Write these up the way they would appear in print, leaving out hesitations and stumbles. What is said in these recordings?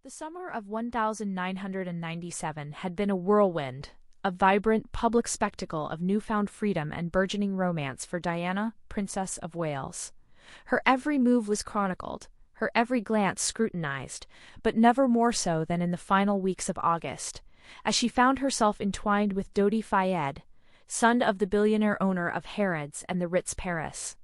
The summer of 1997 had been a whirlwind, a vibrant public spectacle of newfound freedom and burgeoning romance for Diana, Princess of Wales. Her every move was chronicled, her every glance scrutinized, but never more so than in the final weeks of August, as she found herself entwined with Dodi Fayed, son of the billionaire owner of Harrods and the Ritz Paris.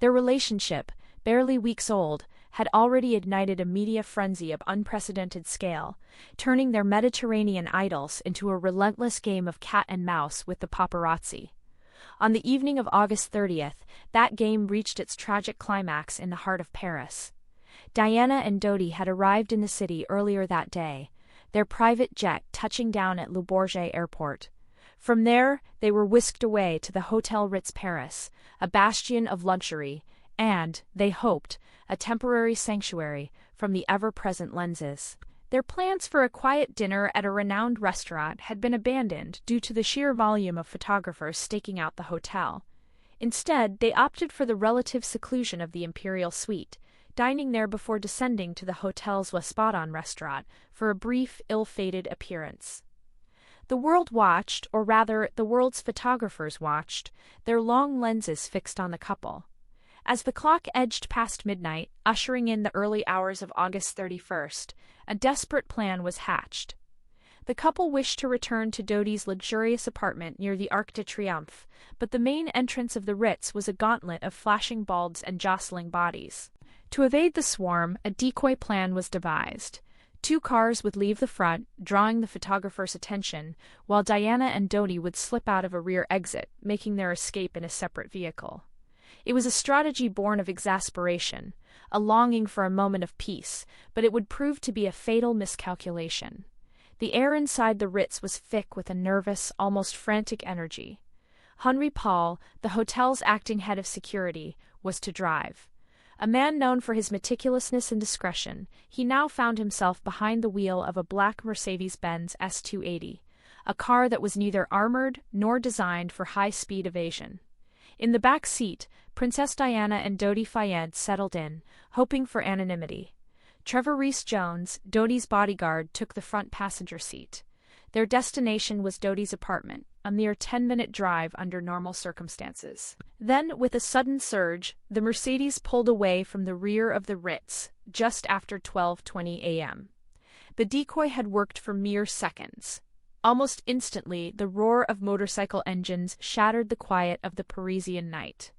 Their relationship, barely weeks old, had already ignited a media frenzy of unprecedented scale, turning their Mediterranean idols into a relentless game of cat and mouse with the paparazzi. On the evening of August 30th, that game reached its tragic climax in the heart of Paris. Diana and Dodi had arrived in the city earlier that day, their private jet touching down at Le Bourget Airport. From there, they were whisked away to the Hotel Ritz Paris, a bastion of luxury, and, they hoped, a temporary sanctuary from the ever-present lenses. Their plans for a quiet dinner at a renowned restaurant had been abandoned due to the sheer volume of photographers staking out the hotel. Instead, they opted for the relative seclusion of the imperial suite, dining there before descending to the hotel's L'espadon restaurant for a brief, ill-fated appearance. The world watched, or rather, the world's photographers watched, their long lenses fixed on the couple. As the clock edged past midnight, ushering in the early hours of August 31st, a desperate plan was hatched. The couple wished to return to Dodi's luxurious apartment near the Arc de Triomphe, but the main entrance of the Ritz was a gauntlet of flashing bulbs and jostling bodies. To evade the swarm, a decoy plan was devised. 2 cars would leave the front, drawing the photographer's attention, while Diana and Dodi would slip out of a rear exit, making their escape in a separate vehicle. It was a strategy born of exasperation, a longing for a moment of peace, but it would prove to be a fatal miscalculation. The air inside the Ritz was thick with a nervous, almost frantic energy. Henri Paul, the hotel's acting head of security, was to drive. A man known for his meticulousness and discretion, he now found himself behind the wheel of a black Mercedes-Benz S280, a car that was neither armored nor designed for high-speed evasion. In the back seat, Princess Diana and Dodi Fayed settled in, hoping for anonymity. Trevor Rees-Jones, Dodi's bodyguard, took the front passenger seat. Their destination was Dodi's apartment, a mere 10-minute drive under normal circumstances. Then, with a sudden surge, the Mercedes pulled away from the rear of the Ritz, just after 12:20 a.m. The decoy had worked for mere seconds. Almost instantly, the roar of motorcycle engines shattered the quiet of the Parisian night.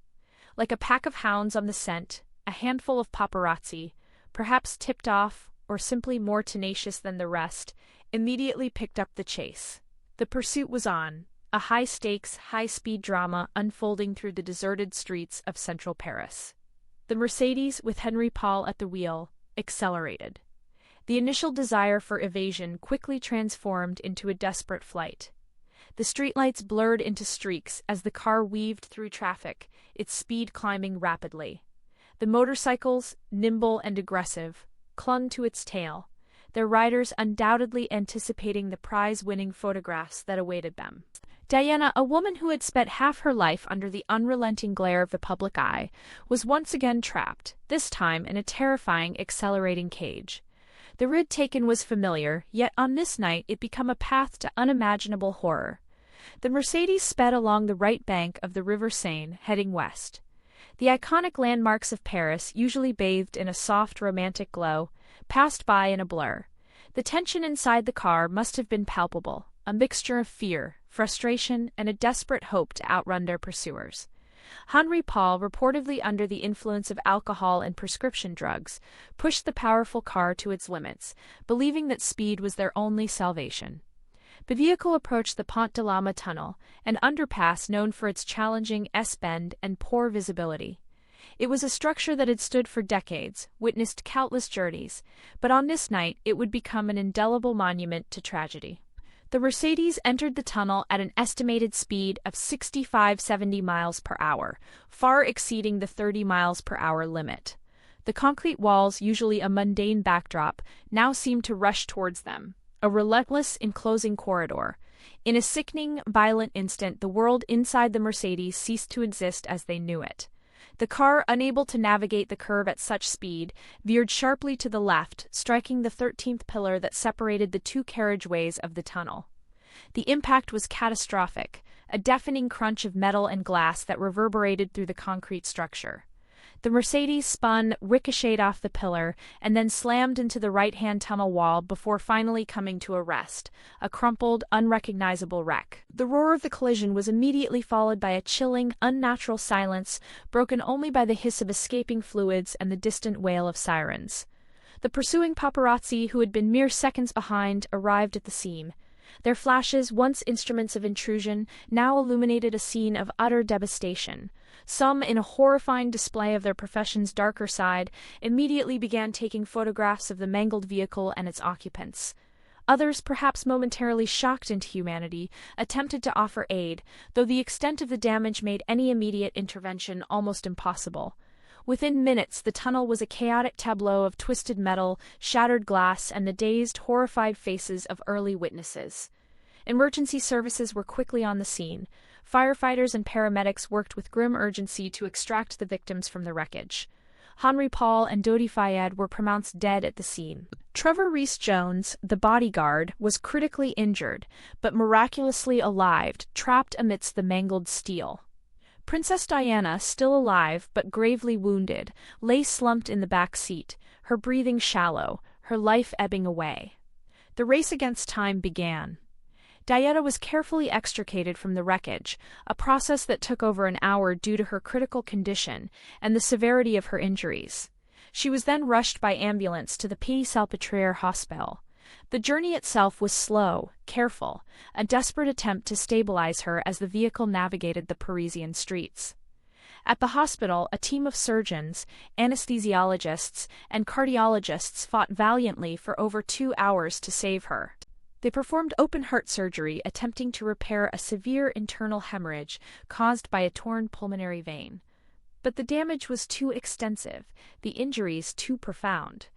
Like a pack of hounds on the scent, a handful of paparazzi, perhaps tipped off or simply more tenacious than the rest, immediately picked up the chase. The pursuit was on, a high-stakes, high-speed drama unfolding through the deserted streets of central Paris. The Mercedes, with Henri Paul at the wheel, accelerated. The initial desire for evasion quickly transformed into a desperate flight. The streetlights blurred into streaks as the car weaved through traffic, its speed climbing rapidly. The motorcycles, nimble and aggressive, clung to its tail, their riders undoubtedly anticipating the prize-winning photographs that awaited them. Diana, a woman who had spent half her life under the unrelenting glare of the public eye, was once again trapped, this time in a terrifying, accelerating cage. The route taken was familiar, yet on this night it became a path to unimaginable horror. The Mercedes sped along the right bank of the River Seine, heading west. The iconic landmarks of Paris, usually bathed in a soft, romantic glow, passed by in a blur. The tension inside the car must have been palpable, a mixture of fear, frustration, and a desperate hope to outrun their pursuers. Henri Paul, reportedly under the influence of alcohol and prescription drugs, pushed the powerful car to its limits, believing that speed was their only salvation. The vehicle approached the Pont de l'Ama tunnel, an underpass known for its challenging S-bend and poor visibility. It was a structure that had stood for decades, witnessed countless journeys, but on this night it would become an indelible monument to tragedy. The Mercedes entered the tunnel at an estimated speed of 65-70 miles per hour, far exceeding the 30 miles per hour limit. The concrete walls, usually a mundane backdrop, now seemed to rush towards them, a relentless, enclosing corridor. In a sickening, violent instant, the world inside the Mercedes ceased to exist as they knew it. The car, unable to navigate the curve at such speed, veered sharply to the left, striking the 13th pillar that separated the two carriageways of the tunnel. The impact was catastrophic, a deafening crunch of metal and glass that reverberated through the concrete structure. The Mercedes spun, ricocheted off the pillar, and then slammed into the right-hand tunnel wall before finally coming to a rest, a crumpled, unrecognizable wreck. The roar of the collision was immediately followed by a chilling, unnatural silence, broken only by the hiss of escaping fluids and the distant wail of sirens. The pursuing paparazzi, who had been mere seconds behind, arrived at the scene. Their flashes, once instruments of intrusion, now illuminated a scene of utter devastation. Some, in a horrifying display of their profession's darker side, immediately began taking photographs of the mangled vehicle and its occupants. Others, perhaps momentarily shocked into humanity, attempted to offer aid, though the extent of the damage made any immediate intervention almost impossible. Within minutes, the tunnel was a chaotic tableau of twisted metal, shattered glass, and the dazed, horrified faces of early witnesses. Emergency services were quickly on the scene. Firefighters and paramedics worked with grim urgency to extract the victims from the wreckage. Henri Paul and Dodi Fayed were pronounced dead at the scene. Trevor Rees-Jones, the bodyguard, was critically injured, but miraculously alive, trapped amidst the mangled steel. Princess Diana, still alive but gravely wounded, lay slumped in the back seat, her breathing shallow, her life ebbing away. The race against time began. Diana was carefully extricated from the wreckage, a process that took over an hour due to her critical condition and the severity of her injuries. She was then rushed by ambulance to the Pont hospital. The journey itself was slow, careful, a desperate attempt to stabilize her as the vehicle navigated the Parisian streets. At the hospital, a team of surgeons, anesthesiologists, and cardiologists fought valiantly for over 2 hours to save her. They performed open-heart surgery, attempting to repair a severe internal hemorrhage caused by a torn pulmonary vein. But the damage was too extensive, the injuries too profound.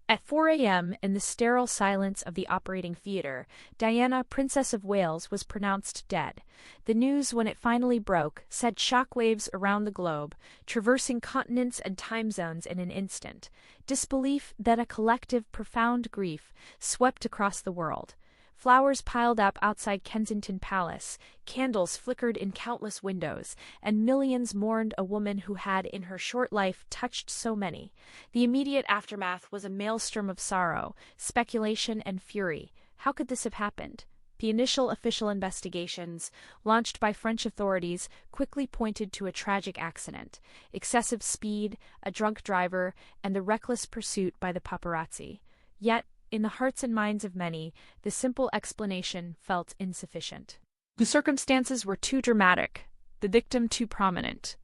At 4 a.m., in the sterile silence of the operating theater, Diana, Princess of Wales, was pronounced dead. The news, when it finally broke, sent shockwaves around the globe, traversing continents and time zones in an instant. Disbelief, then a collective, profound grief, swept across the world. Flowers piled up outside Kensington Palace, candles flickered in countless windows, and millions mourned a woman who had, in her short life, touched so many. The immediate aftermath was a maelstrom of sorrow, speculation, and fury. How could this have happened? The initial official investigations, launched by French authorities, quickly pointed to a tragic accident: excessive speed, a drunk driver, and the reckless pursuit by the paparazzi. Yet, in the hearts and minds of many, the simple explanation felt insufficient. The circumstances were too dramatic, the victim too prominent.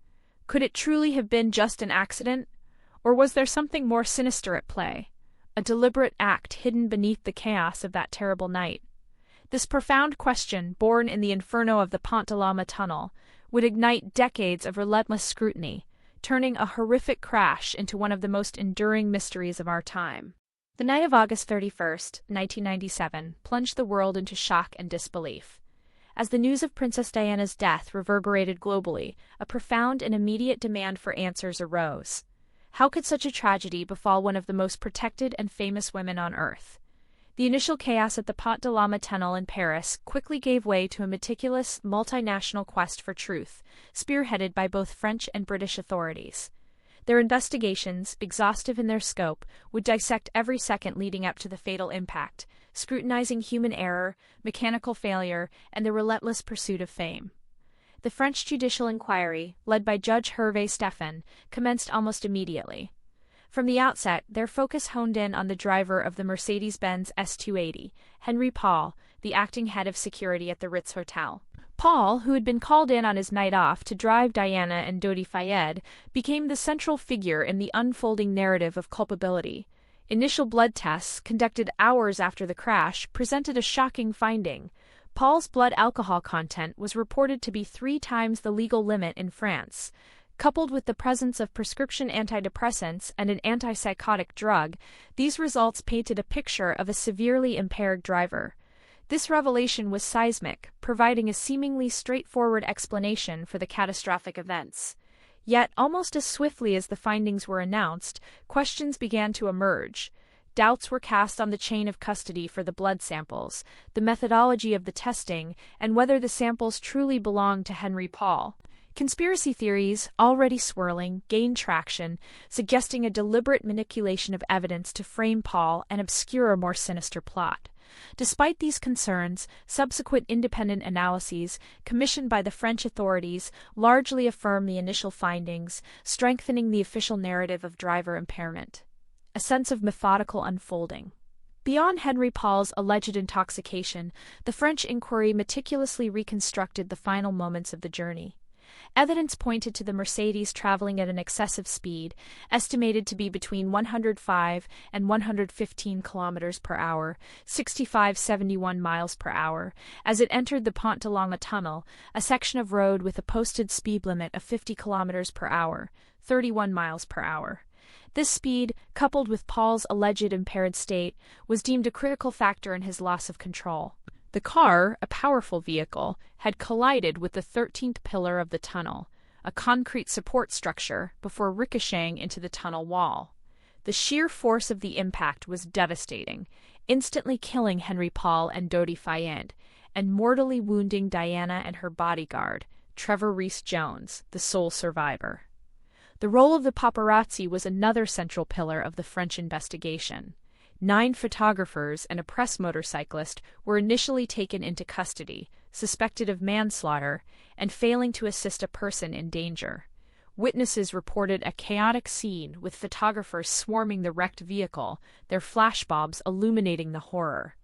Could it truly have been just an accident? Or was there something more sinister at play? A deliberate act hidden beneath the chaos of that terrible night? This profound question, born in the inferno of the Pont tunnel, would ignite decades of relentless scrutiny, turning a horrific crash into one of the most enduring mysteries of our time. The night of August 31st, 1997, plunged the world into shock and disbelief. As the news of Princess Diana's death reverberated globally, a profound and immediate demand for answers arose. How could such a tragedy befall one of the most protected and famous women on Earth? The initial chaos at the Pont tunnel in Paris quickly gave way to a meticulous, multinational quest for truth, spearheaded by both French and British authorities. Their investigations, exhaustive in their scope, would dissect every second leading up to the fatal impact, scrutinizing human error, mechanical failure, and the relentless pursuit of fame. The French judicial inquiry, led by Judge Hervé Stephan, commenced almost immediately. From the outset, their focus honed in on the driver of the Mercedes-Benz S280, Henri Paul, the acting head of security at the Ritz Hotel. Paul, who had been called in on his night off to drive Diana and Dodi Fayed, became the central figure in the unfolding narrative of culpability. Initial blood tests, conducted hours after the crash, presented a shocking finding. Paul's blood alcohol content was reported to be 3 times the legal limit in France. Coupled with the presence of prescription antidepressants and an antipsychotic drug, these results painted a picture of a severely impaired driver. This revelation was seismic, providing a seemingly straightforward explanation for the catastrophic events. Yet, almost as swiftly as the findings were announced, questions began to emerge. Doubts were cast on the chain of custody for the blood samples, the methodology of the testing, and whether the samples truly belonged to Henri Paul. Conspiracy theories, already swirling, gained traction, suggesting a deliberate manipulation of evidence to frame Paul and obscure a more sinister plot. Despite these concerns, subsequent independent analyses, commissioned by the French authorities, largely affirm the initial findings, strengthening the official narrative of driver impairment. A sense of methodical unfolding. Beyond Henri Paul's alleged intoxication, the French inquiry meticulously reconstructed the final moments of the journey. Evidence pointed to the Mercedes traveling at an excessive speed, estimated to be between 105 and 115 kilometers per hour, 65-71 miles per hour, as it entered the Pont along a tunnel, a section of road with a posted speed limit of 50 kilometers per hour, 31 miles per hour. This speed, coupled with Paul's alleged impaired state, was deemed a critical factor in his loss of control. The car, a powerful vehicle, had collided with the 13th pillar of the tunnel, a concrete support structure, before ricocheting into the tunnel wall. The sheer force of the impact was devastating, instantly killing Henri Paul and Dodi Fayed, and mortally wounding Diana and her bodyguard, Trevor Rees-Jones, the sole survivor. The role of the paparazzi was another central pillar of the French investigation. 9 photographers and a press motorcyclist were initially taken into custody, suspected of manslaughter, and failing to assist a person in danger. Witnesses reported a chaotic scene with photographers swarming the wrecked vehicle, their flashbulbs illuminating the horror.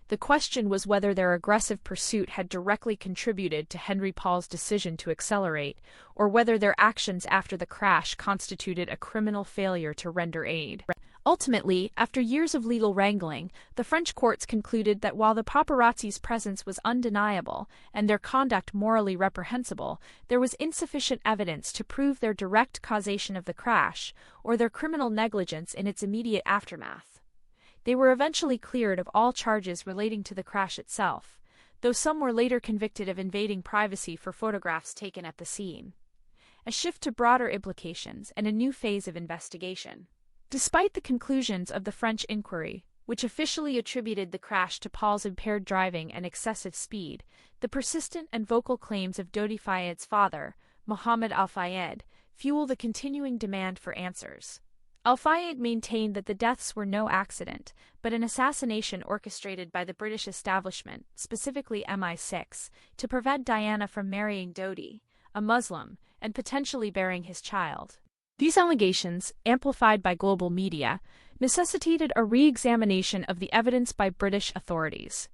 The question was whether their aggressive pursuit had directly contributed to Henri Paul's decision to accelerate, or whether their actions after the crash constituted a criminal failure to render aid. Ultimately, after years of legal wrangling, the French courts concluded that while the paparazzi's presence was undeniable and their conduct morally reprehensible, there was insufficient evidence to prove their direct causation of the crash or their criminal negligence in its immediate aftermath. They were eventually cleared of all charges relating to the crash itself, though some were later convicted of invading privacy for photographs taken at the scene. A shift to broader implications and a new phase of investigation. Despite the conclusions of the French inquiry, which officially attributed the crash to Paul's impaired driving and excessive speed, the persistent and vocal claims of Dodi Fayed's father, Mohammed Al-Fayed, fuel the continuing demand for answers. Al-Fayed maintained that the deaths were no accident, but an assassination orchestrated by the British establishment, specifically MI6, to prevent Diana from marrying Dodi, a Muslim, and potentially bearing his child. These allegations, amplified by global media, necessitated a re-examination of the evidence by British authorities.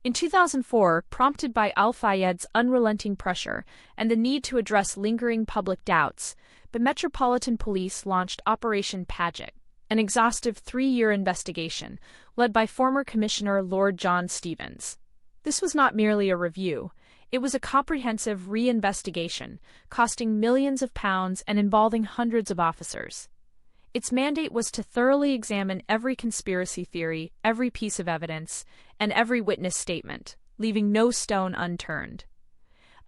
In 2004, prompted by Al-Fayed's unrelenting pressure and the need to address lingering public doubts, the Metropolitan Police launched Operation Paget, an exhaustive 3-year investigation led by former Commissioner Lord John Stevens. This was not merely a review. It was a comprehensive re-investigation, costing millions of pounds and involving hundreds of officers. Its mandate was to thoroughly examine every conspiracy theory, every piece of evidence, and every witness statement, leaving no stone unturned.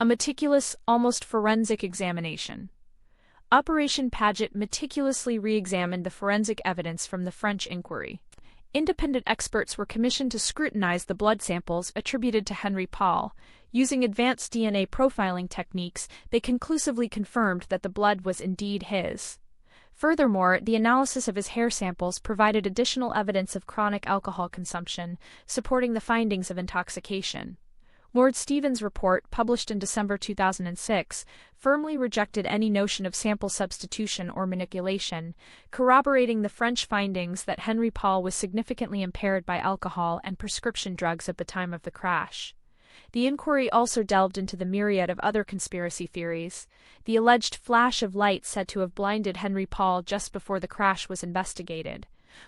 A meticulous, almost forensic examination. Operation Paget meticulously re-examined the forensic evidence from the French inquiry. Independent experts were commissioned to scrutinize the blood samples attributed to Henri Paul. Using advanced DNA profiling techniques, they conclusively confirmed that the blood was indeed his. Furthermore, the analysis of his hair samples provided additional evidence of chronic alcohol consumption, supporting the findings of intoxication. Lord Stevens' report, published in December 2006, firmly rejected any notion of sample substitution or manipulation, corroborating the French findings that Henri Paul was significantly impaired by alcohol and prescription drugs at the time of the crash. The inquiry also delved into the myriad of other conspiracy theories. The alleged flash of light said to have blinded Henri Paul just before the crash was investigated.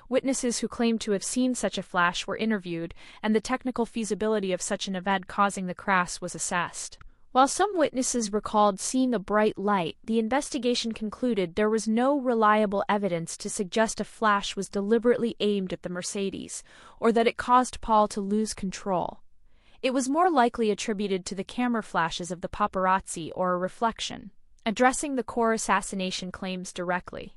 Witnesses who claimed to have seen such a flash were interviewed, and the technical feasibility of such an event causing the crash was assessed. While some witnesses recalled seeing a bright light, the investigation concluded there was no reliable evidence to suggest a flash was deliberately aimed at the Mercedes, or that it caused Paul to lose control. It was more likely attributed to the camera flashes of the paparazzi or a reflection. addressing the core assassination claims directly.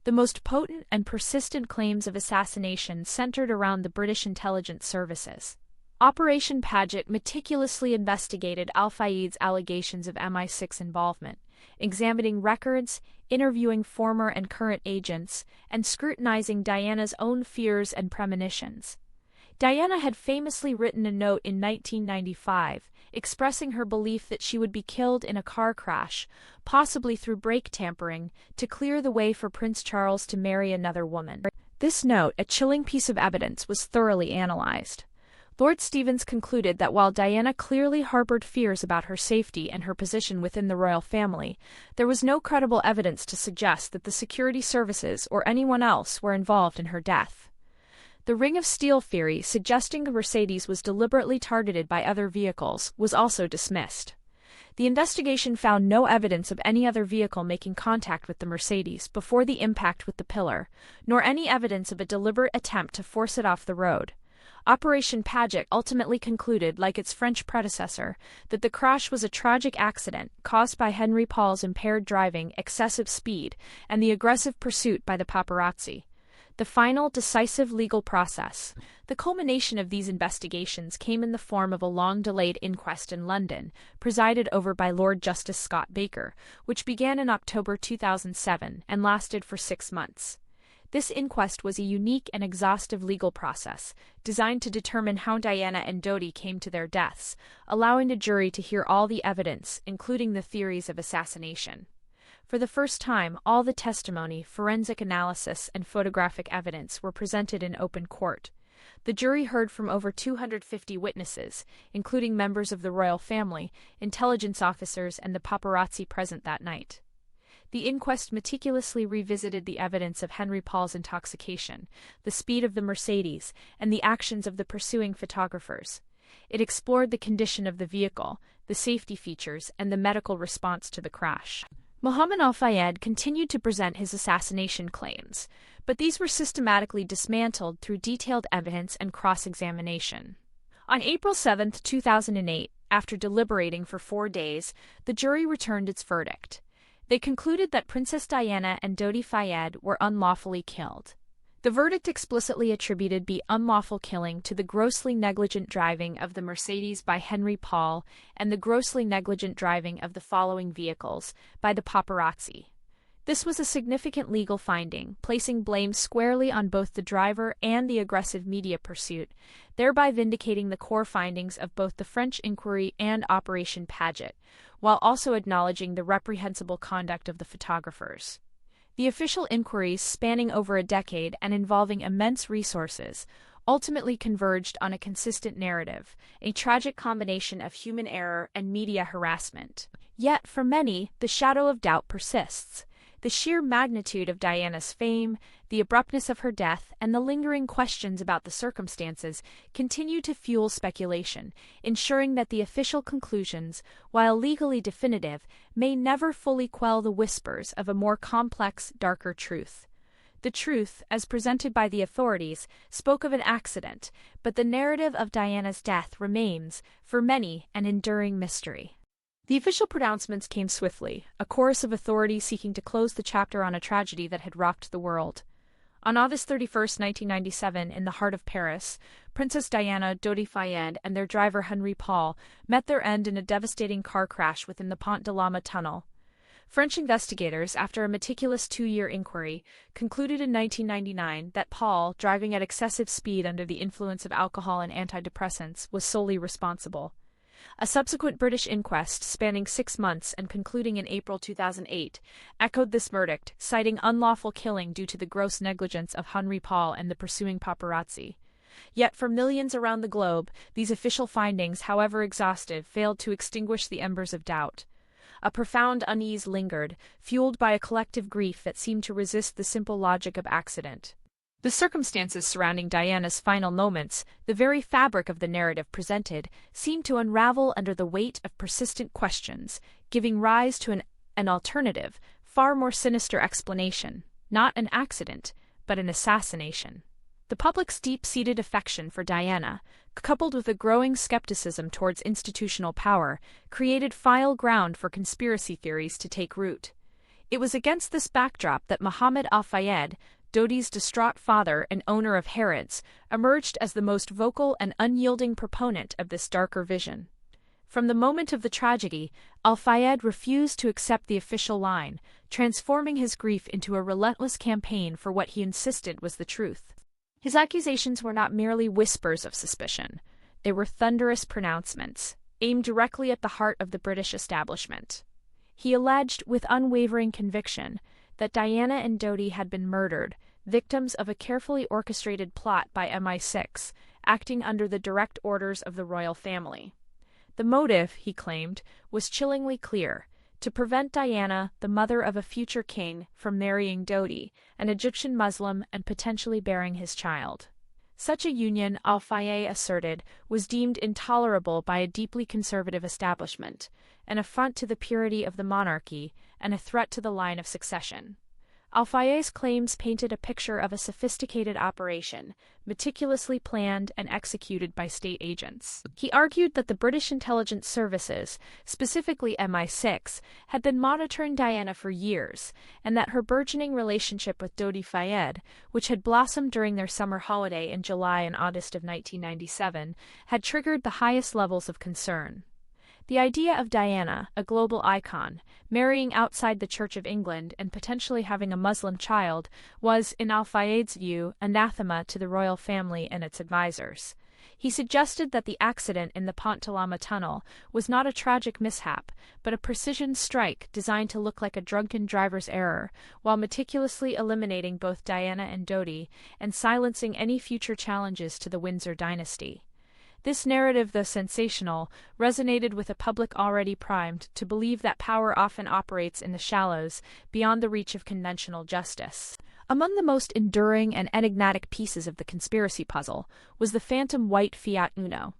The most potent and persistent claims of assassination centered around the British intelligence services. Operation Paget meticulously investigated Al-Fayed's allegations of MI6 involvement, examining records, interviewing former and current agents, and scrutinizing Diana's own fears and premonitions. Diana had famously written a note in 1995, expressing her belief that she would be killed in a car crash, possibly through brake tampering, to clear the way for Prince Charles to marry another woman. This note, a chilling piece of evidence, was thoroughly analyzed. Lord Stevens concluded that while Diana clearly harbored fears about her safety and her position within the royal family, there was no credible evidence to suggest that the security services or anyone else were involved in her death. The Ring of Steel theory, suggesting the Mercedes was deliberately targeted by other vehicles, was also dismissed. The investigation found no evidence of any other vehicle making contact with the Mercedes before the impact with the pillar, nor any evidence of a deliberate attempt to force it off the road. Operation Paget ultimately concluded, like its French predecessor, that the crash was a tragic accident caused by Henri Paul's impaired driving, excessive speed, and the aggressive pursuit by the paparazzi. The final, decisive legal process. The culmination of these investigations came in the form of a long-delayed inquest in London, presided over by Lord Justice Scott Baker, which began in October 2007 and lasted for 6 months. This inquest was a unique and exhaustive legal process, designed to determine how Diana and Dodi came to their deaths, allowing the jury to hear all the evidence, including the theories of assassination. For the first time, all the testimony, forensic analysis, and photographic evidence were presented in open court. The jury heard from over 250 witnesses, including members of the royal family, intelligence officers, and the paparazzi present that night. The inquest meticulously revisited the evidence of Henri Paul's intoxication, the speed of the Mercedes, and the actions of the pursuing photographers. It explored the condition of the vehicle, the safety features, and the medical response to the crash. Mohammed Al-Fayed continued to present his assassination claims, but these were systematically dismantled through detailed evidence and cross-examination. On April 7, 2008, after deliberating for 4 days, the jury returned its verdict. They concluded that Princess Diana and Dodi Fayed were unlawfully killed. The verdict explicitly attributed the unlawful killing to the grossly negligent driving of the Mercedes by Henri Paul and the grossly negligent driving of the following vehicles by the paparazzi. This was a significant legal finding, placing blame squarely on both the driver and the aggressive media pursuit, thereby vindicating the core findings of both the French inquiry and Operation Paget, while also acknowledging the reprehensible conduct of the photographers. The official inquiries, spanning over a decade and involving immense resources, ultimately converged on a consistent narrative, a tragic combination of human error and media harassment. Yet, for many, the shadow of doubt persists. The sheer magnitude of Diana's fame, the abruptness of her death, and the lingering questions about the circumstances continue to fuel speculation, ensuring that the official conclusions, while legally definitive, may never fully quell the whispers of a more complex, darker truth. The truth, as presented by the authorities, spoke of an accident, but the narrative of Diana's death remains, for many, an enduring mystery. The official pronouncements came swiftly, a chorus of authorities seeking to close the chapter on a tragedy that had rocked the world. On August 31, 1997, in the heart of Paris, Princess Diana, Dodi Fayed, and their driver Henri Paul met their end in a devastating car crash within the Pont de Lama tunnel. French investigators, after a meticulous 2-year inquiry, concluded in 1999 that Paul, driving at excessive speed under the influence of alcohol and antidepressants, was solely responsible. A subsequent British inquest, spanning 6 months and concluding in April 2008, echoed this verdict, citing unlawful killing due to the gross negligence of Henri Paul and the pursuing paparazzi. Yet for millions around the globe, these official findings, however exhaustive, failed to extinguish the embers of doubt. A profound unease lingered, fueled by a collective grief that seemed to resist the simple logic of accident. The circumstances surrounding Diana's final moments, the very fabric of the narrative presented, seemed to unravel under the weight of persistent questions, giving rise to an alternative, far more sinister explanation, not an accident, but an assassination. The public's deep-seated affection for Diana, coupled with a growing skepticism towards institutional power, created fertile ground for conspiracy theories to take root. It was against this backdrop that Mohammed Al-Fayed, Dodi's distraught father and owner of Harrods, emerged as the most vocal and unyielding proponent of this darker vision. From the moment of the tragedy, Al-Fayed refused to accept the official line, transforming his grief into a relentless campaign for what he insisted was the truth. His accusations were not merely whispers of suspicion. They were thunderous pronouncements, aimed directly at the heart of the British establishment. He alleged, with unwavering conviction, that Diana and Dodi had been murdered, victims of a carefully orchestrated plot by MI6, acting under the direct orders of the royal family. The motive, he claimed, was chillingly clear: to prevent Diana, the mother of a future king, from marrying Dodi, an Egyptian Muslim, and potentially bearing his child. Such a union, Al-Fayed asserted, was deemed intolerable by a deeply conservative establishment, an affront to the purity of the monarchy, and a threat to the line of succession. Al-Fayed's claims painted a picture of a sophisticated operation, meticulously planned and executed by state agents. He argued that the British intelligence services, specifically MI6, had been monitoring Diana for years, and that her burgeoning relationship with Dodi Fayed, which had blossomed during their summer holiday in July and August of 1997, had triggered the highest levels of concern. The idea of Diana, a global icon, marrying outside the Church of England and potentially having a Muslim child was, in Al-Fayed's view, anathema to the royal family and its advisors. He suggested that the accident in the Pont tunnel was not a tragic mishap, but a precision strike designed to look like a drunken driver's error, while meticulously eliminating both Diana and Dodi and silencing any future challenges to the Windsor dynasty. This narrative, though sensational, resonated with a public already primed to believe that power often operates in the shallows, beyond the reach of conventional justice. Among the most enduring and enigmatic pieces of the conspiracy puzzle was the phantom white Fiat Uno.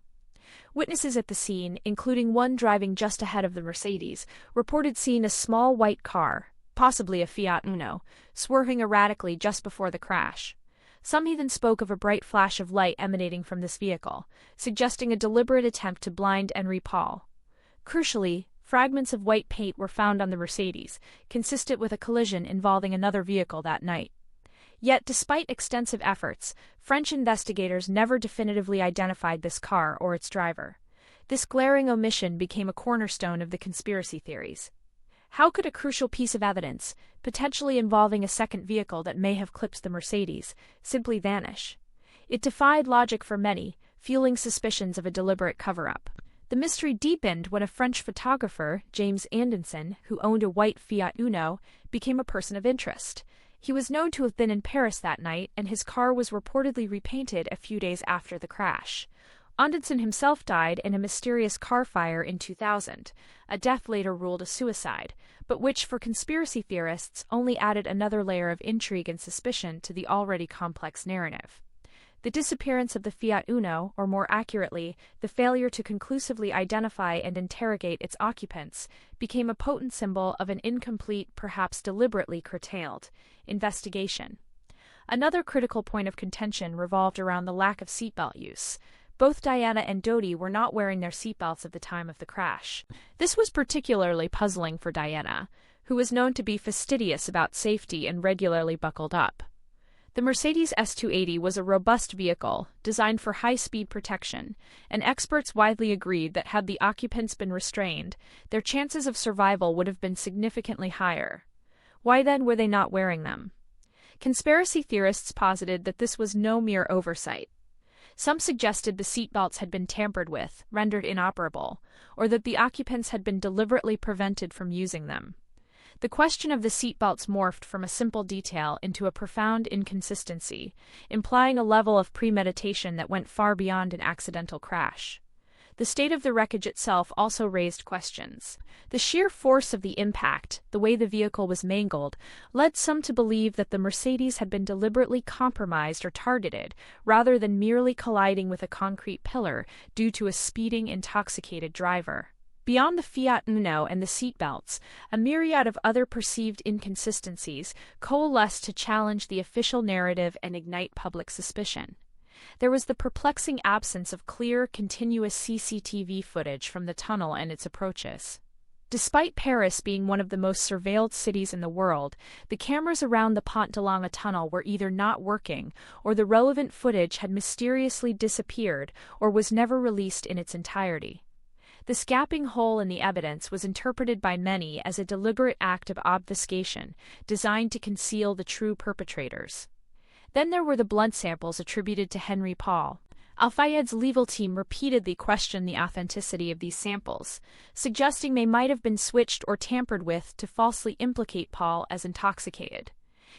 Witnesses at the scene, including one driving just ahead of the Mercedes, reported seeing a small white car, possibly a Fiat Uno, swerving erratically just before the crash. Some even spoke of a bright flash of light emanating from this vehicle, suggesting a deliberate attempt to blind Henri Paul. Crucially, fragments of white paint were found on the Mercedes, consistent with a collision involving another vehicle that night. Yet, despite extensive efforts, French investigators never definitively identified this car or its driver. This glaring omission became a cornerstone of the conspiracy theories. How could a crucial piece of evidence, potentially involving a second vehicle that may have clipped the Mercedes, simply vanish? It defied logic for many, fueling suspicions of a deliberate cover-up. The mystery deepened when a French photographer, James Anderson, who owned a white Fiat Uno, became a person of interest. He was known to have been in Paris that night, and his car was reportedly repainted a few days after the crash. Anderson himself died in a mysterious car fire in 2000, a death later ruled a suicide, but which, for conspiracy theorists, only added another layer of intrigue and suspicion to the already complex narrative. The disappearance of the Fiat Uno, or more accurately, the failure to conclusively identify and interrogate its occupants, became a potent symbol of an incomplete, perhaps deliberately curtailed, investigation. Another critical point of contention revolved around the lack of seatbelt use. Both Diana and Dodi were not wearing their seatbelts at the time of the crash. This was particularly puzzling for Diana, who was known to be fastidious about safety and regularly buckled up. The Mercedes S280 was a robust vehicle, designed for high-speed protection, and experts widely agreed that had the occupants been restrained, their chances of survival would have been significantly higher. Why then were they not wearing them? Conspiracy theorists posited that this was no mere oversight. Some suggested the seatbelts had been tampered with, rendered inoperable, or that the occupants had been deliberately prevented from using them. The question of the seatbelts morphed from a simple detail into a profound inconsistency, implying a level of premeditation that went far beyond an accidental crash. The state of the wreckage itself also raised questions. The sheer force of the impact, the way the vehicle was mangled, led some to believe that the Mercedes had been deliberately compromised or targeted, rather than merely colliding with a concrete pillar due to a speeding, intoxicated driver. Beyond the Fiat Uno and the seatbelts, a myriad of other perceived inconsistencies coalesced to challenge the official narrative and ignite public suspicion. There was the perplexing absence of clear, continuous CCTV footage from the tunnel and its approaches. Despite Paris being one of the most surveilled cities in the world, the cameras around the Pont de Lange tunnel were either not working, or the relevant footage had mysteriously disappeared or was never released in its entirety. This gaping hole in the evidence was interpreted by many as a deliberate act of obfuscation, designed to conceal the true perpetrators. Then there were the blood samples attributed to Henri Paul. Al-Fayed's legal team repeatedly questioned the authenticity of these samples, suggesting they might have been switched or tampered with to falsely implicate Paul as intoxicated.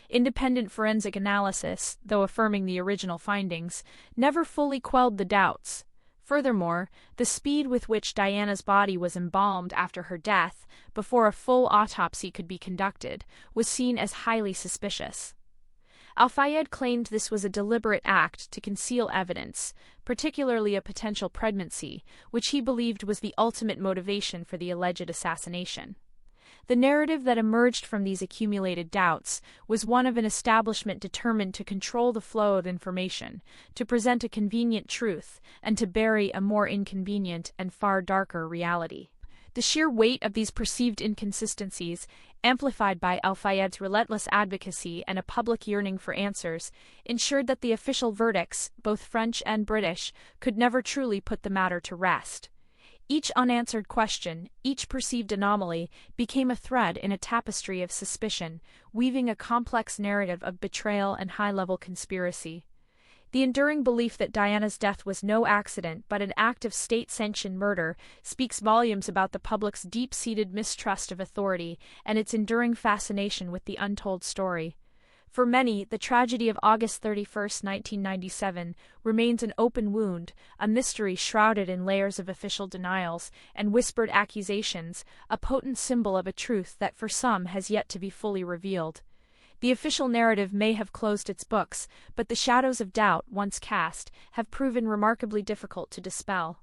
Independent forensic analysis, though affirming the original findings, never fully quelled the doubts. Furthermore, the speed with which Diana's body was embalmed after her death, before a full autopsy could be conducted, was seen as highly suspicious. Al-Fayed claimed this was a deliberate act to conceal evidence, particularly a potential pregnancy, which he believed was the ultimate motivation for the alleged assassination. The narrative that emerged from these accumulated doubts was one of an establishment determined to control the flow of information, to present a convenient truth, and to bury a more inconvenient and far darker reality. The sheer weight of these perceived inconsistencies, amplified by Al-Fayed's relentless advocacy and a public yearning for answers, ensured that the official verdicts, both French and British, could never truly put the matter to rest. Each unanswered question, each perceived anomaly, became a thread in a tapestry of suspicion, weaving a complex narrative of betrayal and high-level conspiracy. The enduring belief that Diana's death was no accident but an act of state-sanctioned murder speaks volumes about the public's deep-seated mistrust of authority and its enduring fascination with the untold story. For many, the tragedy of August 31, 1997, remains an open wound, a mystery shrouded in layers of official denials and whispered accusations, a potent symbol of a truth that for some has yet to be fully revealed. The official narrative may have closed its books, but the shadows of doubt, once cast, have proven remarkably difficult to dispel.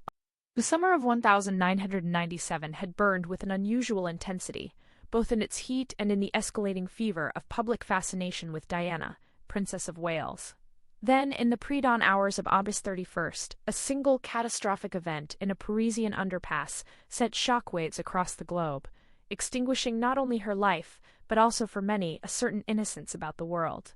The summer of 1997 had burned with an unusual intensity, both in its heat and in the escalating fever of public fascination with Diana, Princess of Wales. Then, in the pre-dawn hours of August 31st, a single catastrophic event in a Parisian underpass sent shockwaves across the globe, extinguishing not only her life, but also for many a certain innocence about the world.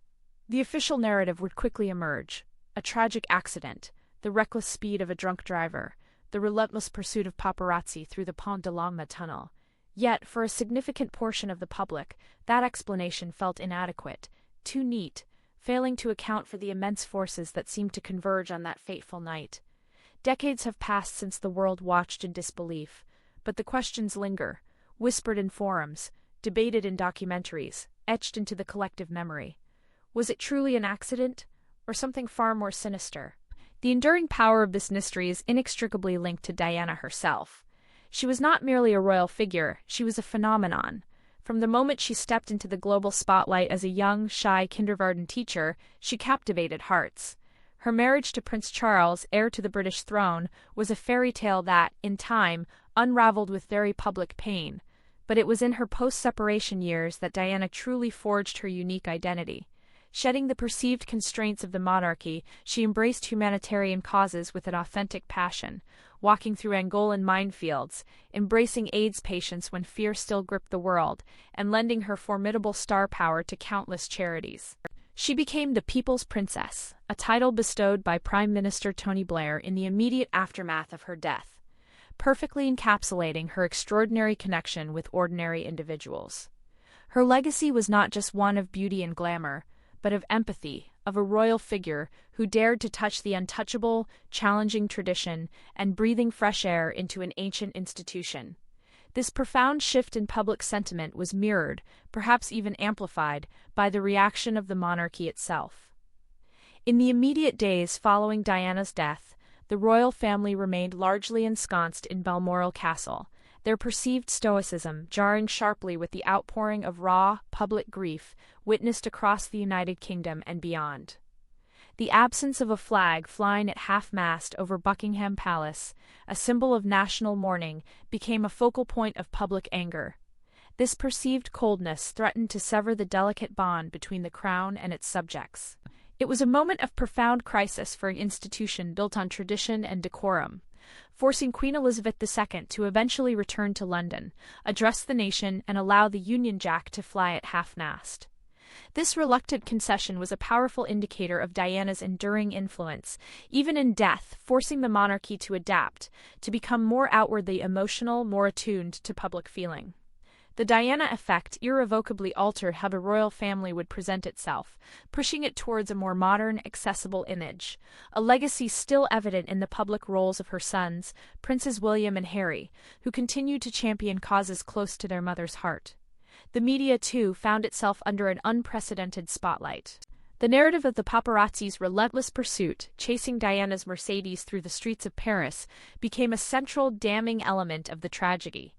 The official narrative would quickly emerge: a tragic accident, the reckless speed of a drunk driver, the relentless pursuit of paparazzi through the Pont de Lange tunnel. Yet, for a significant portion of the public, that explanation felt inadequate, too neat, failing to account for the immense forces that seemed to converge on that fateful night. Decades have passed since the world watched in disbelief, but the questions linger, whispered in forums, debated in documentaries, etched into the collective memory. Was it truly an accident, or something far more sinister? The enduring power of this mystery is inextricably linked to Diana herself. She was not merely a royal figure, she was a phenomenon. From the moment she stepped into the global spotlight as a young, shy kindergarten teacher, she captivated hearts. Her marriage to Prince Charles, heir to the British throne, was a fairy tale that, in time, unraveled with very public pain. But it was in her post-separation years that Diana truly forged her unique identity. Shedding the perceived constraints of the monarchy, she embraced humanitarian causes with an authentic passion, walking through Angolan minefields, embracing AIDS patients when fear still gripped the world, and lending her formidable star power to countless charities. She became the People's Princess, a title bestowed by Prime Minister Tony Blair in the immediate aftermath of her death, perfectly encapsulating her extraordinary connection with ordinary individuals. Her legacy was not just one of beauty and glamour, but of empathy, of a royal figure who dared to touch the untouchable, challenging tradition and breathing fresh air into an ancient institution. This profound shift in public sentiment was mirrored, perhaps even amplified, by the reaction of the monarchy itself. In the immediate days following Diana's death, the royal family remained largely ensconced in Balmoral Castle, their perceived stoicism jarring sharply with the outpouring of raw, public grief witnessed across the United Kingdom and beyond. The absence of a flag flying at half-mast over Buckingham Palace, a symbol of national mourning, became a focal point of public anger. This perceived coldness threatened to sever the delicate bond between the crown and its subjects. It was a moment of profound crisis for an institution built on tradition and decorum, forcing Queen Elizabeth II to eventually return to London, address the nation, and allow the Union Jack to fly at half-mast. This reluctant concession was a powerful indicator of Diana's enduring influence, even in death, forcing the monarchy to adapt, to become more outwardly emotional, more attuned to public feeling. The Diana effect irrevocably altered how the royal family would present itself, pushing it towards a more modern, accessible image, a legacy still evident in the public roles of her sons, Princes William and Harry, who continued to champion causes close to their mother's heart. The media, too, found itself under an unprecedented spotlight. The narrative of the paparazzi's relentless pursuit, chasing Diana's Mercedes through the streets of Paris, became a central, damning element of the tragedy.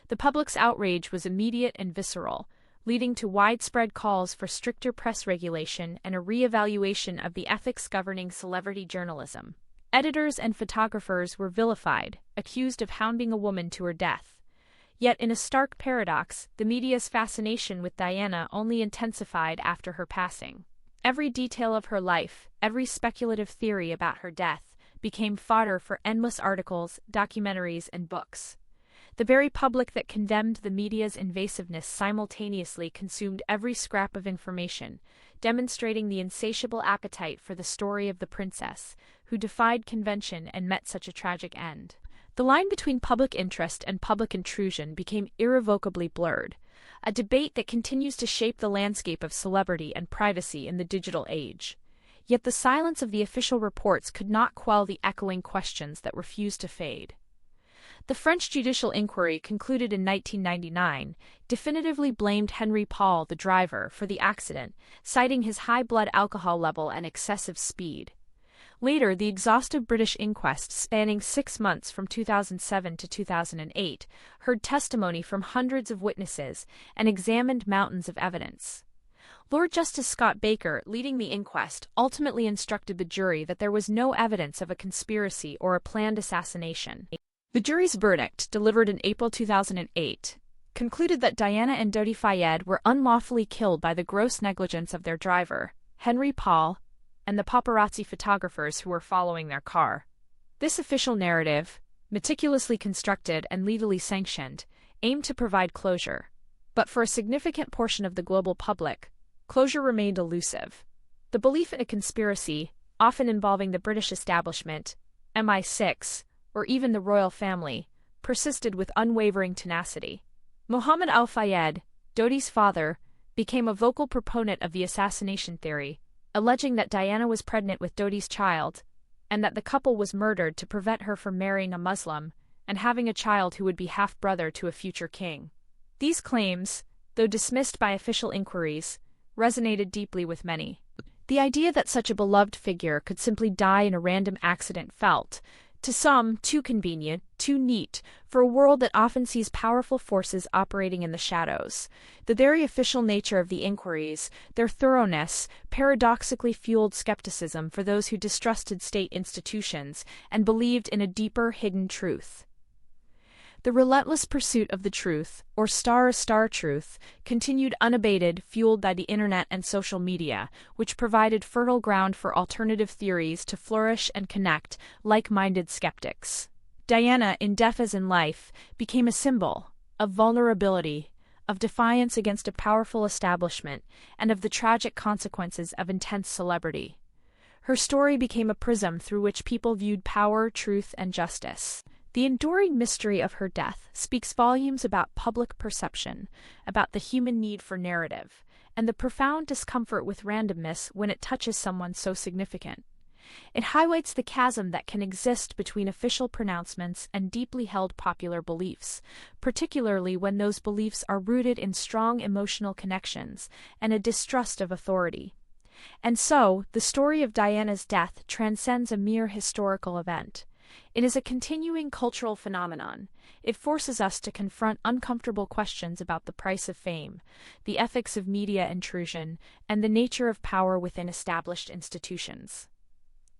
The public's outrage was immediate and visceral, leading to widespread calls for stricter press regulation and a re-evaluation of the ethics governing celebrity journalism. Editors and photographers were vilified, accused of hounding a woman to her death. Yet, in a stark paradox, the media's fascination with Diana only intensified after her passing. Every detail of her life, every speculative theory about her death, became fodder for endless articles, documentaries, and books. The very public that condemned the media's invasiveness simultaneously consumed every scrap of information, demonstrating the insatiable appetite for the story of the princess, who defied convention and met such a tragic end. The line between public interest and public intrusion became irrevocably blurred, a debate that continues to shape the landscape of celebrity and privacy in the digital age. Yet the silence of the official reports could not quell the echoing questions that refused to fade. The French judicial inquiry, concluded in 1999, definitively blamed Henri Paul, the driver, for the accident, citing his high blood alcohol level and excessive speed. Later, the exhaustive British inquest, spanning 6 months from 2007 to 2008, heard testimony from hundreds of witnesses and examined mountains of evidence. Lord Justice Scott Baker, leading the inquest, ultimately instructed the jury that there was no evidence of a conspiracy or a planned assassination. The jury's verdict, delivered in April 2008, concluded that Diana and Dodi Fayed were unlawfully killed by the gross negligence of their driver, Henri Paul, and the paparazzi photographers who were following their car. This official narrative, meticulously constructed and legally sanctioned, aimed to provide closure. But for a significant portion of the global public, closure remained elusive. The belief in a conspiracy, often involving the British establishment, MI6, or even the royal family, persisted with unwavering tenacity. Mohammed al-Fayed, Dodi's father, became a vocal proponent of the assassination theory, alleging that Diana was pregnant with Dodi's child, and that the couple was murdered to prevent her from marrying a Muslim and having a child who would be half-brother to a future king. These claims, though dismissed by official inquiries, resonated deeply with many. The idea that such a beloved figure could simply die in a random accident felt, to some, too convenient, too neat, for a world that often sees powerful forces operating in the shadows. The very official nature of the inquiries, their thoroughness, paradoxically fueled skepticism for those who distrusted state institutions and believed in a deeper, hidden truth. The relentless pursuit of the truth, or star truth, continued unabated, fueled by the internet and social media, which provided fertile ground for alternative theories to flourish and connect like-minded skeptics. Diana, in death as in life, became a symbol of vulnerability, of defiance against a powerful establishment, and of the tragic consequences of intense celebrity. Her story became a prism through which people viewed power, truth, and justice. The enduring mystery of her death speaks volumes about public perception, about the human need for narrative, and the profound discomfort with randomness when it touches someone so significant. It highlights the chasm that can exist between official pronouncements and deeply held popular beliefs, particularly when those beliefs are rooted in strong emotional connections and a distrust of authority. And so, the story of Diana's death transcends a mere historical event. It is a continuing cultural phenomenon. It forces us to confront uncomfortable questions about the price of fame, the ethics of media intrusion, and the nature of power within established institutions.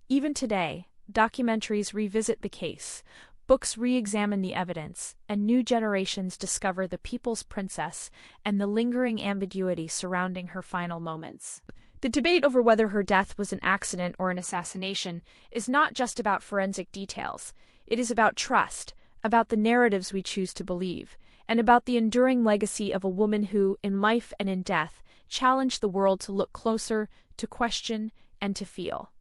Even today, documentaries revisit the case, books re-examine the evidence, and new generations discover the people's princess and the lingering ambiguity surrounding her final moments. The debate over whether her death was an accident or an assassination is not just about forensic details. It is about trust, about the narratives we choose to believe, and about the enduring legacy of a woman who, in life and in death, challenged the world to look closer, to question, and to feel.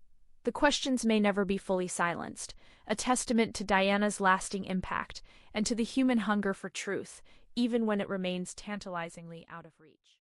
The questions may never be fully silenced, a testament to Diana's lasting impact and to the human hunger for truth, even when it remains tantalizingly out of reach.